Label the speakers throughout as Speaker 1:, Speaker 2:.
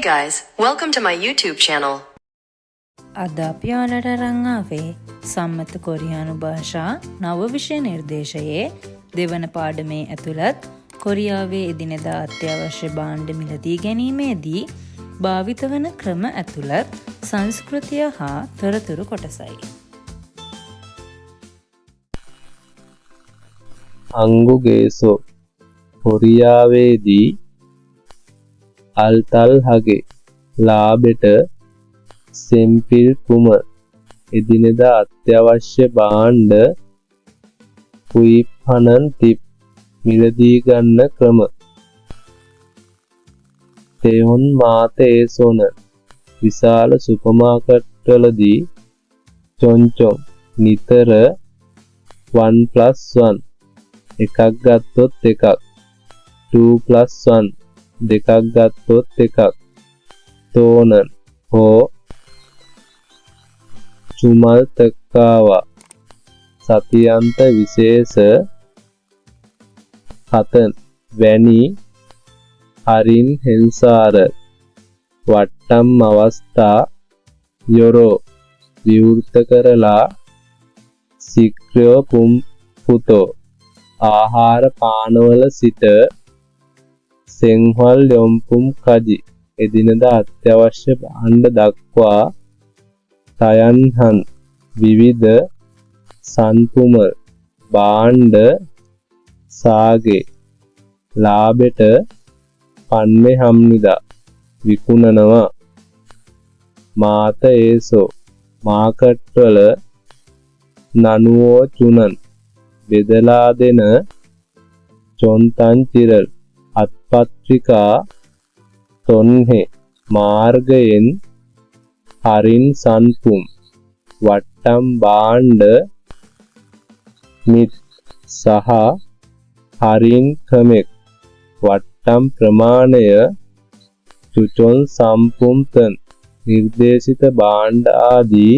Speaker 1: guys, welcome to my YouTube channel.
Speaker 2: අද අපි ඔයාලට අරන් ආවේ සම්මත කොරියානු භාෂා නව විෂය නිර්දේශයේ දෙවන පාඩමේ ඇතුළත් කොරියාවේ එදිනෙදා අත්‍යවශ්‍ය භාණ්ඩ මිලදී ගැනීමේදී භාවිත වන ක්‍රම ඇතුළත් සංස්කෘතිය හා තොරතුරු කොටසයි.
Speaker 3: 한국에서 කොරියාවේදී 알딸하게 ලාබෙට සෙම්පිල්පුම එදිනෙදා අත්‍යවශ්‍ය භාණ්ඩ කුයිප්හනන් තිප් මිලදී ගන්න ක්‍රම තෙහොන් මාතේසොන විශාල සුපර්මාකට්වලදී චොන්චොන් නිතර 1+1 එකක් ගත්තොත් එකක් 2+1 දෙකක් ගත්තොත් එකක් තෝනන් හෝ චුමල් තක්කාවා සතියන්ත විශේෂ කතන් වැනි හරින් හෙන්සාර වට්ටම් අවස්ථා යොරෝ විවෘත කරලා සික්‍රයෝ පුතෝ ආහාර පානවල සිට සෙන්හල් යොම්පුම් කජි එදිනදා අත්‍යවශ්‍ය භාණ්ඩ දක්වා තයන්හන් විවිධ සන්පුමල් භාණ්ඩ සාගේ ලාබෙට පන්නේ හම්නිදා විකුණනවා මාත ඒසෝ මාකට්වල නනුවෝ චුනන් බෙදලා දෙන චොන්තන් චිරල් අත්පත්‍රිකා තොන්හෙ මාර්ගයෙන් හරින් සන්පුම් වට්ටම් භාණ්ඩ මිත් සහ හරින් ක්‍රමෙක් වට්ටම් ප්‍රමාණය චුචොන් සම්පුම්තන් නිර්දේශිත භාණ්ඩ ආදී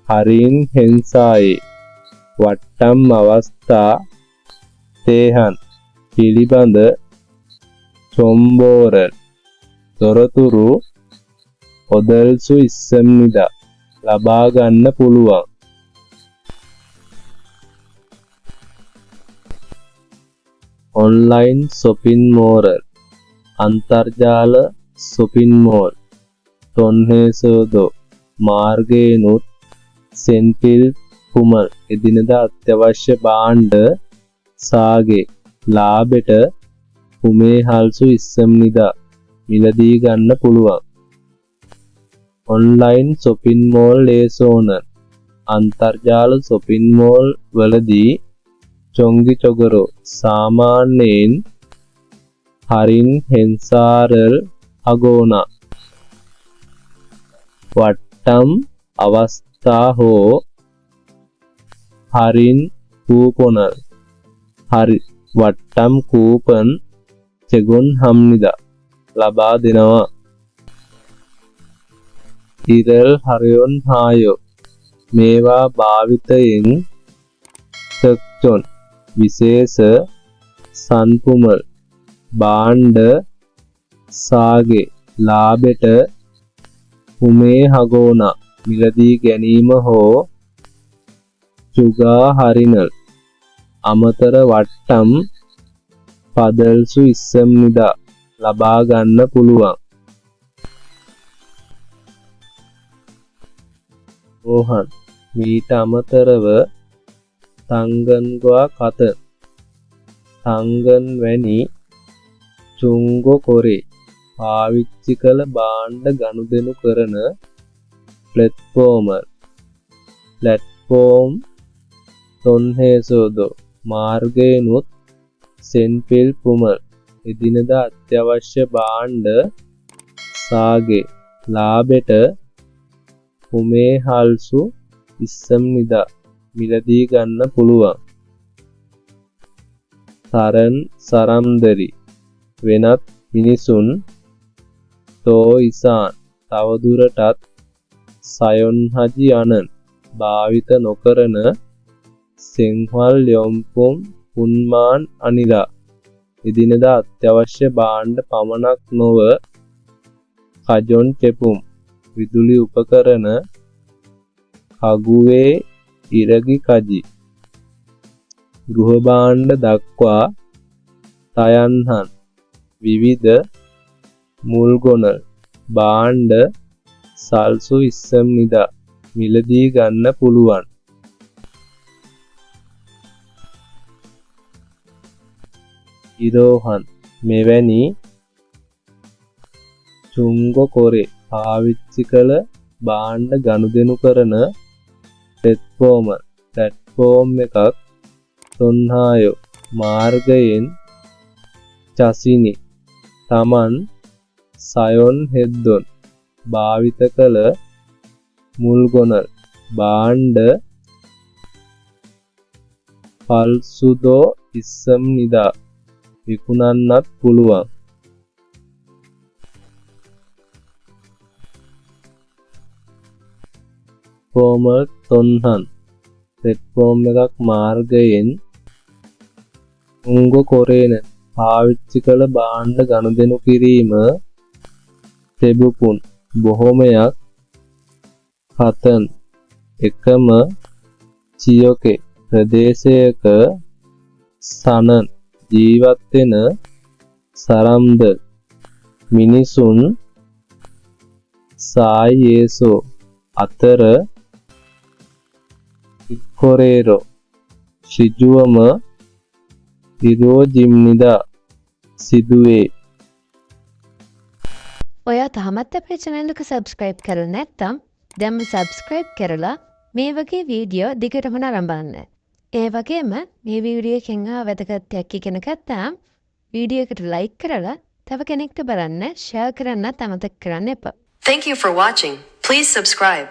Speaker 3: හරින් හෙන්සායේ වට්ටම් අවස්ථා තේහන් පිළිබඳ චොම්බෝරල් තොරතුරු ඔදල්සු ඉස්සම්නිදා ලබා ගන්න පුළුවන්. Online shopping mall අන්තර්ජාල shopping mall තොන්හෙසෝදෝ මාර්ගේනුත් සෙන්පිල් පුමල් එදිනදා අත්‍යවශ්‍ය භාණ්ඩ සාගේ ලාබෙට පුමේ හල්සු ඉස්සම්නිදා මිලදී ගන්න පුළුවන්. Online shopping mall ලේසෝනන් අන්තර්ජාල shopping mall වලදී චොංගි චොගරෝ සාමාන්‍යයෙන් හරින් හෙන්සාරල් අගෝනා වට්ටම් අවස්ථා හෝ හරින් කූපොනල් හරි වට්ටම් කූපන් චෙගොන් හම්නිදා ලබා දෙනවා. ඉරල් හරයොන් හායෝ මේවා භාවිතයෙන් තක්චොන් විශේෂ සන්පුමල් භාණ්ඩ සාගේ ලාබෙට උමේ හගෝනා මිලදී ගැනීම හෝ චුගා හරිනල් අමතර වට්ටම් පදල්සු ඉස්සම්නිදා ලබා ගන්න පුළුවන්. රෝහන් මීට අමතරව තංගන්ගවා කත තංගන් වැනි චුංගො කොරේ පාවිච්චි කළ භාණ්ඩ ගනුදෙනු කරන ප්ලැට්ෆෝම් තොන්හෙසෝදෝ මාර්ගයෙනුත් සෙන්පිල් පුමල් එදිනදා අත්‍යවශ්‍ය භාණ්ඩ සාගේ ලාබෙට පුමේ හල්සු ඉස්සම්නිදා මිලදී ගන්න පුළුවන්. සරම්දරි වෙනත් මිනිසුන් තෝ ඉසාන් තවදුරටත් සයොන්හජි අනන් භාවිත නොකරන සෙන්හල් යොම්පුම් පුන්මාන් අනිලා එදිනෙදා අත්‍යවශ්‍ය භාණ්ඩ පමණක් නොව කජොන් තෙපුම් විදුලි උපකරණ කගුවේ ඉරගි කජි ගෘහ භාණ්ඩ දක්වා තයන්හන් විවිධ මුල්ගොනල් භාණ්ඩ සල්සු ඉස්සම් නිදා මිලදී ගන්න පුළුවන්. ඉරෝහන් මෙවැනි චුංග කොරේ පාවිච්චි කළ භාණ්ඩ ගනුදෙනු කරන ප්ලැට්ෆෝම් එකක් තොන්හායෝ මාර්ගයෙන් චසිනි තමන් සයොන් හෙද්දොන් භාවිත කළ මුල්ගොනල් භාණ්ඩ පල්සුදෝ ඉස්සම් නිදා විකුණන්නත් පුළුවන්. ෆෝමල් තොන්හන් ප්ලැට්ෆෝම් එකක් මාර්ගයෙන් උංග කොරේන පාවිච්චි කළ භාණ්ඩ ගනුදෙනු කිරීම තෙබුපුන් බොහොමයක් හතන් එකම චියොකේ ප්‍රදේශයක සනන් ජීවත් වෙන සරම්ද මිනිසුන් සායේසෝ අතර ඉක්කොරේරෝ ශිජුවම ඉරෝජිම්නිදා සිදුවේ.
Speaker 4: ඔයා තාමත් අපේ channel එක subscribe කරලා නැත්නම් දැන්ම subscribe කරලා මේ වගේ වීඩියෝ දිගටම නරඹන්න. ඒ වගේම මේ වීඩියෝ එකෙන් වැදගත් දෙයක් ඉගෙන ගත්තාම වීඩියෝ එකට like කරලා තව කෙනෙක්ට බලන්න share කරන්නත් අමතක කරන්න එපා.
Speaker 1: Thank you for watching. Please subscribe.